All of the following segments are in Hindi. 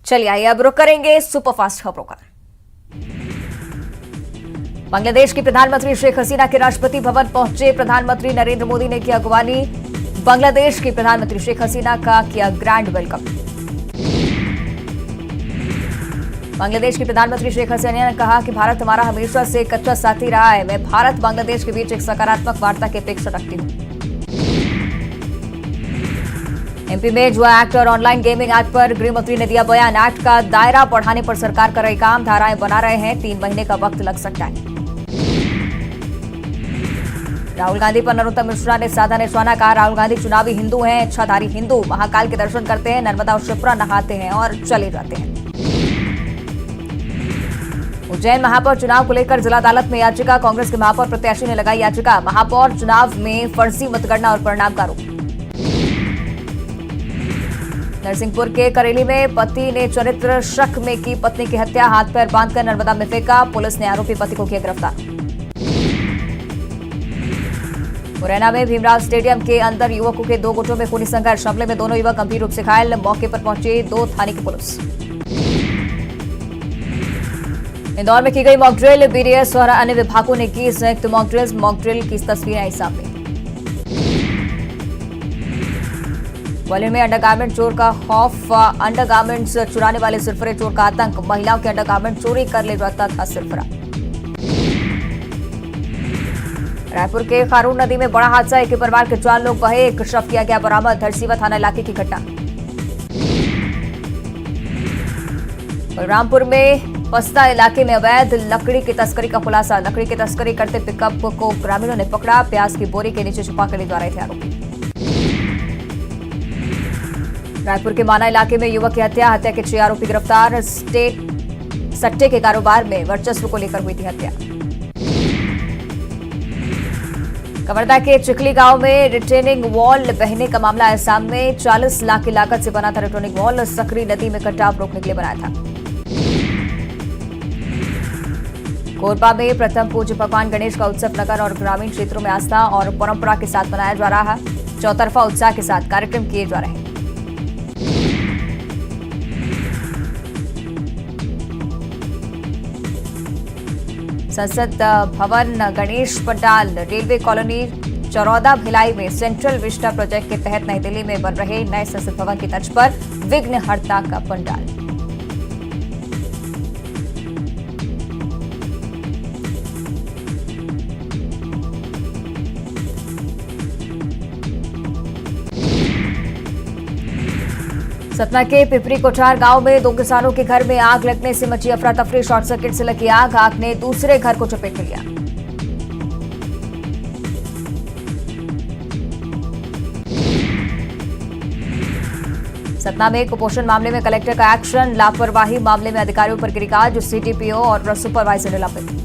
चलिए आइए अब रुक करेंगे सुपरफास्ट खबरों का। बांग्लादेश की प्रधानमंत्री शेख हसीना के राष्ट्रपति भवन पहुंचे प्रधानमंत्री नरेंद्र मोदी ने किया अगवानी। बांग्लादेश की प्रधानमंत्री शेख हसीना का किया ग्रैंड वेलकम। बांग्लादेश की प्रधानमंत्री शेख हसीना ने कहा कि भारत हमारा हमेशा से कच्चा साथी रहा है। मैं भारत बांग्लादेश के बीच एक सकारात्मक वार्ता की अपेक्षा रखती हूं। एमपी में जुआ एक्ट और ऑनलाइन गेमिंग एक्ट पर गृह मंत्री ने दिया बयान। एक्ट का दायरा बढ़ाने पर सरकार कर रही काम, धाराएं बना रहे हैं, 3 महीने का वक्त लग सकता है। राहुल गांधी पर नरोत्तम मिश्रा ने साधा निशाना, कहा राहुल गांधी चुनावी हिंदू हैं, इच्छाधारी हिंदू, महाकाल के दर्शन करते हैं, नर्मदा और शिप्रा नहाते हैं और चले जाते हैं। उज्जैन महापौर चुनाव को लेकर जिला अदालत में याचिका, कांग्रेस के महापौर प्रत्याशी ने लगाई याचिका। महापौर चुनाव में फर्जी मतगणना और परिणाम का आरोप। नरसिंहपुर के करेली में पति ने चरित्र शक में की पत्नी की हत्या, हाथ पैर बांधकर नर्मदा में फेंका, पुलिस ने आरोपी पति को किया गिरफ्तार। मुरैना में भीमराव स्टेडियम के अंदर युवकों के 2 गुटों में खूनी संघर्ष, हमले में दोनों युवक गंभीर रूप से घायल, मौके पर पहुंची 2 थाने की पुलिस। इंदौर में की गई मॉकड्रिल, बीडीएस और अन्य विभागों ने की संयुक्त मॉकड्रिल की तस्वीरें आई सामने। ग्वालियर में अंडरगारमेंट चोर का खौफ, अंडरगारमेंट्स चुराने वाले सिरफरे चोर का आतंक, महिलाओं के अंडरगारमेंट चोरी कर ले जाता था सिरफरा। रायपुर के खारून नदी में बड़ा हादसा, एक परिवार के 4 लोग बहे, एक शव किया गया बरामद, धरसीवा थाना इलाके की घटना। बलरामपुर में पस्ता इलाके में अवैध लकड़ी की तस्करी का खुलासा, लकड़ी की तस्करी करते पिकअप को ग्रामीणों ने पकड़ा, प्याज की बोरी के नीचे छुपा कर ले जा रहे थे आरोपी। रायपुर के माना इलाके में युवक की हत्या के 6 आरोपी गिरफ्तार, सट्टे के कारोबार में वर्चस्व को लेकर हुई थी हत्या। कवर्धा के चिखली गांव में रिटेनिंग वॉल बहने का मामला है सामने, 40 लाख की लागत से बना था रिटेनिंग वॉल, सकरी नदी में कटाव रोकने के लिए बनाया था। कोरबा में प्रथम पूज्य भगवान गणेश का उत्सव नगर और ग्रामीण क्षेत्रों में आस्था और परंपरा के साथ मनाया जा रहा है, चौतरफा उत्साह के साथ कार्यक्रम किए जा रहे हैं। संसद भवन गणेश पंडाल, रेलवे कॉलोनी चरौदा भिलाई में सेंट्रल विस्टा प्रोजेक्ट के तहत नई दिल्ली में बन रहे नए संसद भवन की तर्ज पर विघ्नहर्ता का पंडाल। सतना के पिपरी कोठार गांव में 2 किसानों के घर में आग लगने से मची अफरा तफरी, शॉर्ट सर्किट से लगी आग ने दूसरे घर को चपेट लिया। सतना में कुपोषण मामले में कलेक्टर का एक्शन, लापरवाही मामले में अधिकारियों पर गिरी गाज, सीडीपीओ और सुपरवाइजर निलंबित।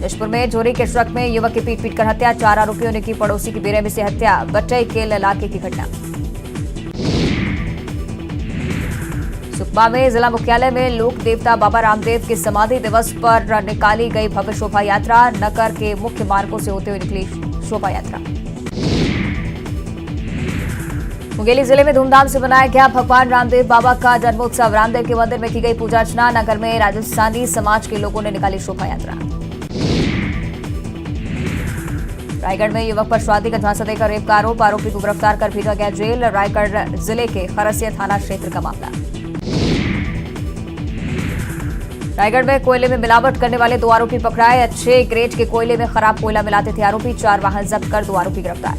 जशपुर में चोरी के शक में युवक की पीट कर हत्या, 4 आरोपियों ने की पड़ोसी की बेरहमी से हत्या, बटई केल इलाके की घटना। सुकमा में जिला मुख्यालय में लोक देवता बाबा रामदेव के समाधि दिवस पर निकाली गई भव्य शोभा यात्रा, नगर के मुख्य मार्गों से होते हुए निकली शोभा यात्रा। मुंगेली जिले में धूमधाम से मनाया गया भगवान रामदेव बाबा का जन्मोत्सव, रामदेव के मंदिर में की गई पूजा अर्चना, नगर में राजस्थानी समाज के लोगों ने निकाली शोभा यात्रा। रायगढ़ में युवक पर शादी का झांसा देकर रेप का आरोप, आरोपी को गिरफ्तार कर भेजा गया जेल, रायगढ़ जिले के खरसिया थाना क्षेत्र का मामला। रायगढ़ में कोयले में मिलावट करने वाले 2 आरोपी पकड़ाए, अच्छे ग्रेड के कोयले में खराब कोयला मिलाते थे आरोपी, 4 वाहन जब्त कर 2 आरोपी गिरफ्तार।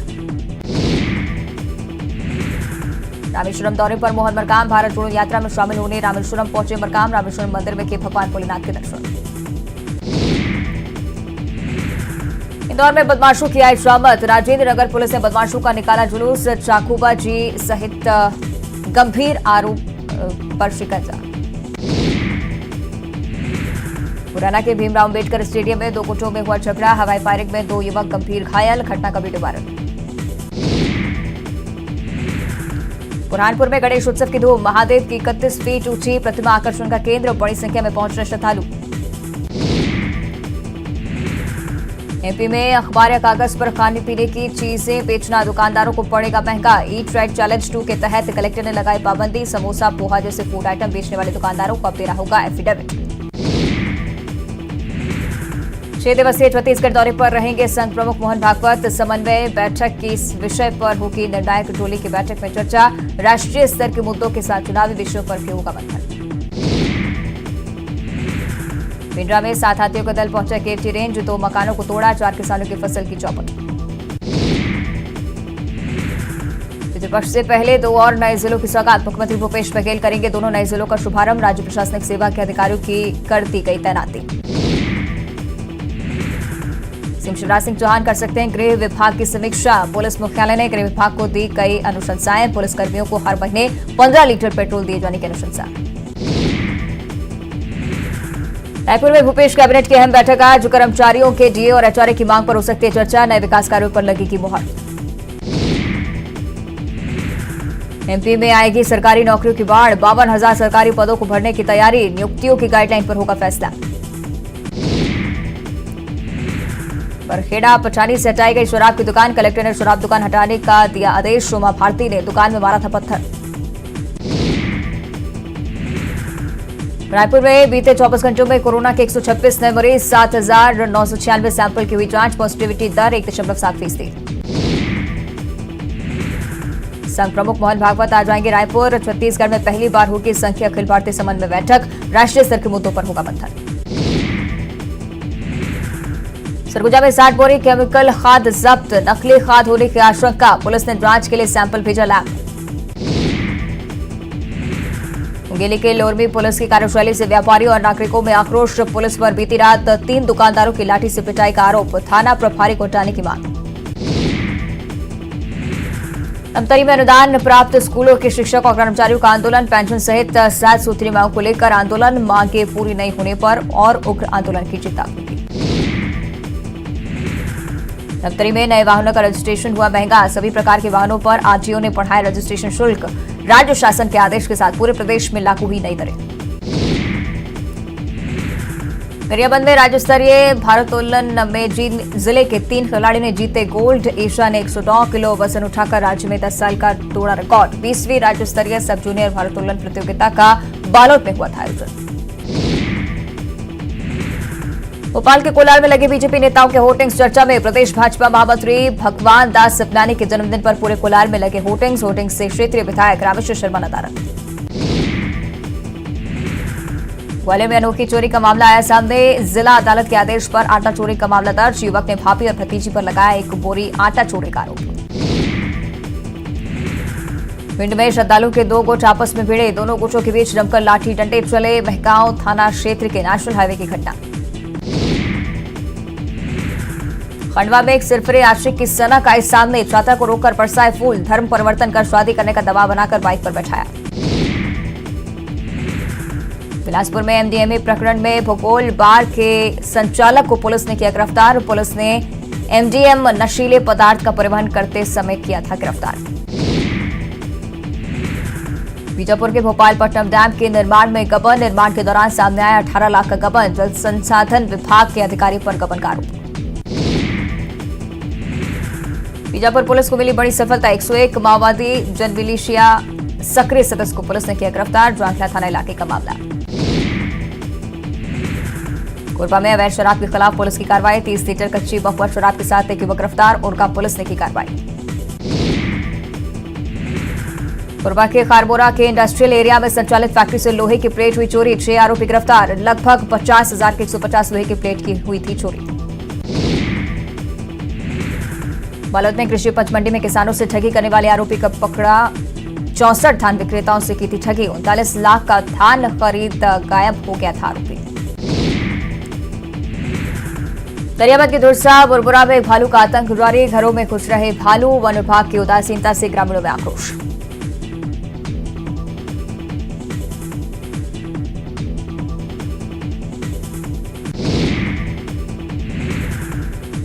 रामेश्वरम दौरे पर मोहन मरकाम, भारत जोड़ो यात्रा में शामिल होने रामेश्वरम पहुंचे मरकाम, रामेश्वरम मंदिर में किए भगवान भोलेनाथ के दर्शन। इंदौर में बदमाशों की आई शामत, राजेंद्र नगर पुलिस ने बदमाशों का निकाला जुलूस, चाकूबाजी सहित गंभीर आरोप पर शिकंजा। मुरैना के भीमराव अंबेडकर स्टेडियम में 2 गुटों में हुआ झगड़ा, हवाई फायरिंग में 2 युवक गंभीर घायल, घटना का वीडियो वायरल। बुरहानपुर में गणेश उत्सव की धूम, महादेव की 31 फीट ऊंची प्रतिमा आकर्षण का केंद्र, बड़ी संख्या में पहुंच रहे श्रद्धालु। एमपी में अखबार या कागज पर खाने पीने की चीजें बेचना दुकानदारों को पड़ेगा महंगा। ईट राइट चैलेंज 2 के तहत कलेक्टर ने लगाई पाबंदी। समोसा, पोहा जैसे फूड आइटम बेचने वाले दुकानदारों को अब देना होगा एफिडेविट। 6 दिवसीय छत्तीसगढ़ दौरे पर रहेंगे संघ प्रमुख मोहन भागवत। समन्वय बैठक की इस विषय पर होगी निर्णायक टोली की बैठक में चर्चा। राष्ट्रीय स्तर के मुद्दों के साथ चुनावी विषयों पर भी होगा मंथन। पिंडरा में 7 हाथियों का दल पहुंचा केवटी रेंज। 2 मकानों को तोड़ा, 4 किसानों की फसल की चौपट। पितृपक्ष से पहले 2 और नए जिलों की सौगात। मुख्यमंत्री भूपेश बघेल करेंगे दोनों नए जिलों का शुभारंभ। राज्य प्रशासनिक सेवा के अधिकारियों की कर दी गई तैनाती। सीएम शिवराज सिंह चौहान कर सकते हैं गृह विभाग की समीक्षा। पुलिस मुख्यालय ने गृह विभाग को दी कई अनुशंसाएं। पुलिसकर्मियों को हर महीने 15 लीटर पेट्रोल दिए जाने की अनुशंसा। रायपुर में भूपेश कैबिनेट की अहम बैठक आज। कर्मचारियों के डीए और एचआरए की मांग पर हो सकती है चर्चा। नए विकास कार्यों पर लगेगी मुहर। एमपी में आएगी सरकारी नौकरियों की बाढ़। 52,000 सरकारी पदों को भरने की तैयारी। नियुक्तियों की गाइडलाइन पर होगा फैसला। बरखेड़ा पचानी से हटाई गई शराब की दुकान। कलेक्टर ने शराब दुकान हटाने का दिया आदेश। उमा भारती ने दुकान में मारा था पत्थर। रायपुर में बीते 24 घंटों में कोरोना के 126 नए मरीज। 7,996 सैंपल की हुई जांच। पॉजिटिविटी दर 1.7%। संघ प्रमुख मोहन भागवत आज आएंगे रायपुर। छत्तीसगढ़ में पहली बार होगी संघ की अखिल भारतीय समन्वय बैठक। राष्ट्रीय स्तर के मुद्दों पर होगा मंथन। सरगुजा में 60 बोरी केमिकल खाद जब्त। नकली खाद होने की आशंका। पुलिस ने जांच के लिए सैंपल भेजा लैब। मुंगेली के लोरमी पुलिस की कार्यशैली से व्यापारियों और नागरिकों में आक्रोश। पुलिस पर बीती रात 3 दुकानदारों की लाठी से पिटाई का आरोप। थाना प्रभारी को हटाने की मांग। धमतरी में अनुदान प्राप्त स्कूलों के शिक्षक और कर्मचारियों का आंदोलन। पेंशन सहित 7 सूत्री मांगों को लेकर आंदोलन। मांगे पूरी नहीं होने पर और उग्र आंदोलन की चेतावनी। धमतरी में नए वाहनों का रजिस्ट्रेशन हुआ महंगा। सभी प्रकार के वाहनों पर आरटीओ ने बढ़ाया रजिस्ट्रेशन शुल्क। राज्य शासन के आदेश के साथ पूरे प्रदेश में लागू हुई नई दरें। गरियाबंद में राज्य स्तरीय भारोत्तोलन में जिले के 3 खिलाड़ियों ने जीते गोल्ड। ईशा ने 109 किलो वजन उठाकर राज्य में 10 साल का तोड़ा रिकॉर्ड। 20वीं राज्य स्तरीय सब जूनियर भारोत्तोलन प्रतियोगिता का बालोद में हुआ था आयोजन। भोपाल के कोलार में लगे बीजेपी नेताओं के होर्डिंग्स चर्चा में। प्रदेश भाजपा महामंत्री भगवान दास सपनानी के जन्मदिन पर पूरे कोलार में लगे होर्डिंग्स से क्षेत्रीय विधायक रामेश्वर शर्मा नदारद। ग्वालियर में अनोखी चोरी का मामला आया सामने। जिला अदालत के आदेश पर आटा चोरी का मामला दर्ज। युवक ने भाभी और भतीजी पर लगाया 1 बोरी आटा चोरी का आरोप। भिंड में श्रद्धालुओं के 2 गुट आपस में भिड़े। दोनों गुटों के बीच जमकर लाठी डंडे चले। महगांव थाना क्षेत्र के नेशनल हाईवे की घटना। खंडवा में एक सिरफिरे आशिक की सनक आई सामने। छात्रा को रोककर बरसाए फूल। धर्म परिवर्तन कर शादी करने का दबाव बनाकर बाइक पर बैठाया। बिलासपुर में एमडीएमए प्रकरण में भोगोल बार के संचालक को पुलिस ने किया गिरफ्तार। पुलिस ने एमडीएम नशीले पदार्थ का परिवहन करते समय किया था गिरफ्तार। बीजापुर के भोपालपट्टनम डैम के निर्माण में गबन। निर्माण के दौरान सामने आया 18 लाख का गबन। जल संसाधन विभाग के अधिकारी पर गबन का आरोप। बीजापुर पुलिस को मिली बड़ी सफलता। 101 माओवादी जनमिलिशिया सक्रिय सदस्य को पुलिस ने किया गिरफ्तार। जांगला थाना इलाके का मामला। कोरबा में अवैध शराब के खिलाफ पुलिस की कार्रवाई। 30 लीटर कच्ची महुआ शराब के साथ एक युवक गिरफ्तार। उनका पुलिस ने की कार्रवाई। कोरबा के खारबोरा के इंडस्ट्रियल एरिया में संचालित फैक्ट्री से लोहे की प्लेट हुई चोरी। 6 आरोपी गिरफ्तार। लगभग 50,000 की 150 लोहे की प्लेट की हुई थी चोरी। बालोद में कृषि उपज मंडी में किसानों से ठगी करने वाले आरोपी का पकड़ा। 64 धान विक्रेताओं से की थी ठगी। 39 लाख का धान खरीद गायब हो गया था आरोपी। गरियाबंद के धुरसा बुरबुरा में भालू का आतंक जारी। घरों में घुस रहे भालू। वन विभाग की उदासीनता से ग्रामीणों में आक्रोश।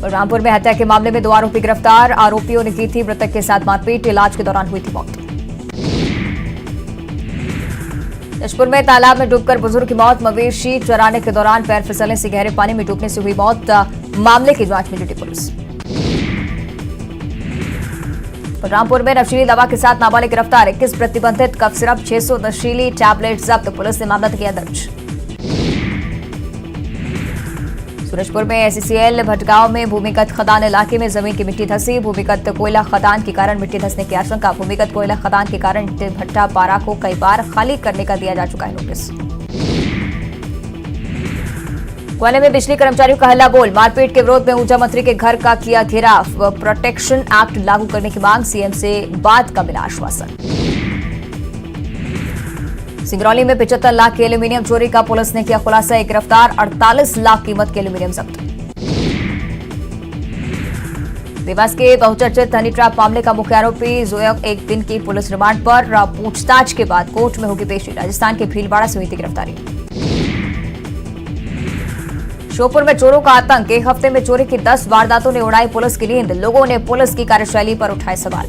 बलरामपुर में हत्या के मामले में 2 आरोपी गिरफ्तार। आरोपियों ने की थी मृतक के साथ मारपीट। इलाज के दौरान हुई थी मौत। जशपुर में तालाब में डूबकर बुजुर्ग की मौत। मवेशी चराने के दौरान पैर फिसलने से गहरे पानी में डूबने से हुई मौत। मामले की जांच में जुटी पुलिस। बलरामपुर में नशीली दवा के साथ नाबालिग गिरफ्तार, 21 प्रतिबंधित कफ सिरप, 600 नशीली टैबलेट जब्त, पुलिस ने मामला किया दर्ज। सूरजपुर में एससीएल भटगांव में भूमिगत खदान इलाके में जमीन की मिट्टी धंसी, भूमिगत कोयला खदान के कारण मिट्टी धंसने की आशंका, भूमिगत कोयला खदान के कारण भट्टा पारा को कई बार खाली करने का दिया जा चुका है नोटिस। कोयले में बिजली कर्मचारियों का हल्ला बोल, मारपीट के विरोध में ऊर्जा मंत्री के घर का किया घेराव, प्रोटेक्शन एक्ट लागू करने की मांग, सीएम से बात का मिला आश्वासन। सिंगरौली में 75 लाख के एल्यूमिनियम चोरी का पुलिस ने किया खुलासा, एक गिरफ्तार, 48 लाख कीमत के एल्यूमिनियम जब्त। देवास के बहुचर्चित हनी ट्रैप मामले का मुख्य आरोपी जोयक एक दिन की पुलिस रिमांड पर, पूछताछ के बाद कोर्ट में होगी पेशी, राजस्थान के भीलवाड़ा से हुई थी गिरफ्तारी। श्योपुर में चोरों का आतंक, एक हफ्ते में चोरी की 10 वारदातों ने उड़ाई पुलिस की नींद, लोगों ने पुलिस की कार्यशैली पर उठाए सवाल।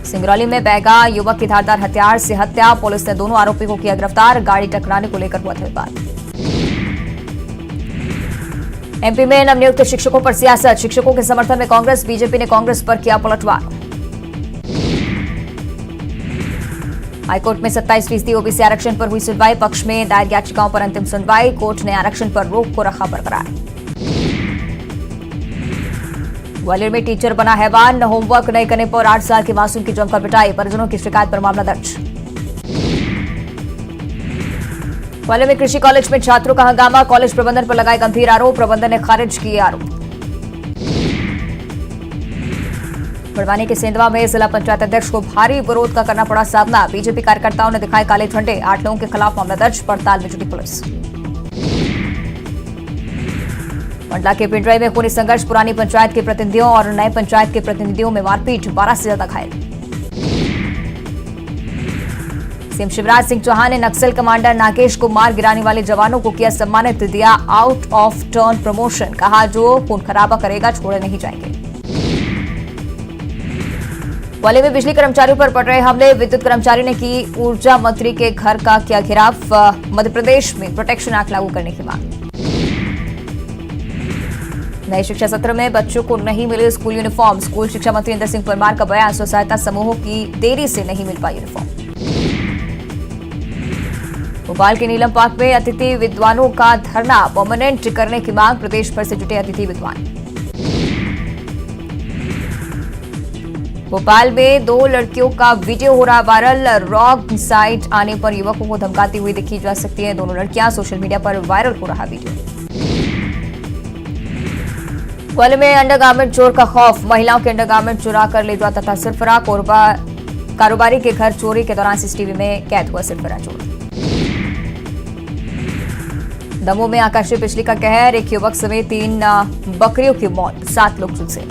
सिंगरौली में बैगा युवक की धारदार हथियार से हत्या, पुलिस ने दोनों आरोपी को किया गिरफ्तार, गाड़ी टकराने को लेकर हुआ था विवाद। एमपी में नवनियुक्त शिक्षकों पर सियासत, शिक्षकों के समर्थन में कांग्रेस, बीजेपी ने कांग्रेस पर किया पलटवार। हाईकोर्ट में 27% ओबीसी आरक्षण पर हुई सुनवाई, पक्ष में दायर याचिकाओं पर अंतिम सुनवाई, कोर्ट ने आरक्षण पर रोक को रखा बरकरार। ग्वालियर में टीचर बना हैवान, होमवर्क नहीं करने पर 8 साल के मासूम की जमकर पिटाई, परिजनों की शिकायत पर मामला दर्ज। ग्वालियर में कृषि कॉलेज में छात्रों का हंगामा, कॉलेज प्रबंधन पर लगाए गंभीर आरोप, प्रबंधन ने खारिज किए आरोप। बड़वानी के सेंधवा में जिला पंचायत अध्यक्ष को भारी विरोध का करना पड़ा सामना, बीजेपी कार्यकर्ताओं ने दिखाए काले झंडे, 8 लोगों के खिलाफ मामला दर्ज, पड़ताल में जुटी पुलिस। मंडला के पिंडराई में खूनी संघर्ष, पुरानी पंचायत के प्रतिनिधियों और नए पंचायत के प्रतिनिधियों में मारपीट, 12 से ज्यादा घायल। सीएम शिवराज सिंह चौहान ने नक्सल कमांडर नागेश को मार गिराने वाले जवानों को किया सम्मानित, दिया आउट ऑफ टर्न प्रमोशन, कहा जो खून खराबा करेगा छोड़े नहीं जाएंगे। ग्वालियर में बिजली कर्मचारियों पर पड़ रहे हमले, विद्युत कर्मचारी ने की ऊर्जा मंत्री के घर का किया घेराव, मध्य प्रदेश में प्रोटेक्शन एक्ट लागू करने की मांग। नए शिक्षा सत्र में बच्चों को नहीं मिले स्कूल यूनिफॉर्म, स्कूल शिक्षा मंत्री इंदर सिंह परमार का बयान, स्व सहायता समूहों की देरी से नहीं मिल पाई यूनिफॉर्म। भोपाल के नीलम पार्क में अतिथि विद्वानों का धरना, परमानेंट करने की मांग, प्रदेश भर से जुटे अतिथि विद्वान। भोपाल में 2 लड़कियों का वीडियो हो रहा वायरल, रॉन्ग साइट आने पर युवकों को धमकाती हुई दिखी जा सकती है दोनों लड़कियां, सोशल मीडिया पर वायरल हो रहा वीडियो। ग्वालियर में अंडरगारमेंट चोर का खौफ, महिलाओं के अंडरगारमेंट चुरा कर ले जाता था सिरफरा, कारोबारी के घर चोरी के दौरान सीसीटीवी में कैद हुआ सिरफरा चोर। दमोह में आकाशीय बिजली का कहर, एक युवक समेत 3 बकरियों की मौत, 7 लोग झुलसे।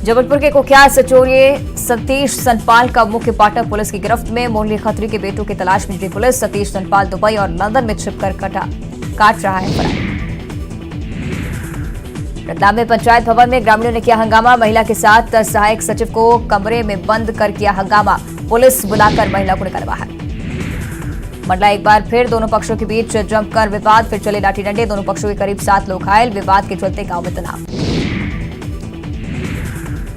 जबलपुर के कुख्यात सचोरिये सतीश सनपाल का मुख्य पार्टनर पुलिस की गिरफ्त में, मुरली खत्री के बेटों की तलाश में जुटी पुलिस, सतीश सनपाल दुबई और लंदन में छिपकर काट रहा है फरारी। रतलाम में पंचायत भवन में ग्रामीणों ने किया हंगामा, महिला के साथ सहायक सचिव को कमरे में बंद कर किया हंगामा, पुलिस बुलाकर महिला को निकाला बाहर। मंडला एक बार फिर दोनों पक्षों के बीच जमकर विवाद, फिर चले लाठी डंडे, दोनों पक्षों के करीब 7 लोग घायल, विवाद के चलते गांव में तनाव।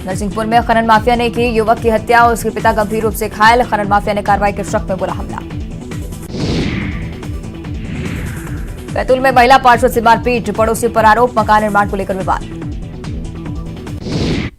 नरसिंहपुर में खनन माफिया ने की युवक की हत्या, उसके पिता गंभीर रूप से घायल, खनन माफिया ने कार्रवाई के शक में बोला हमला। बैतूल में महिला पार्षद से मारपीट, पड़ोसी पर आरोप, मकान निर्माण को लेकर विवाद।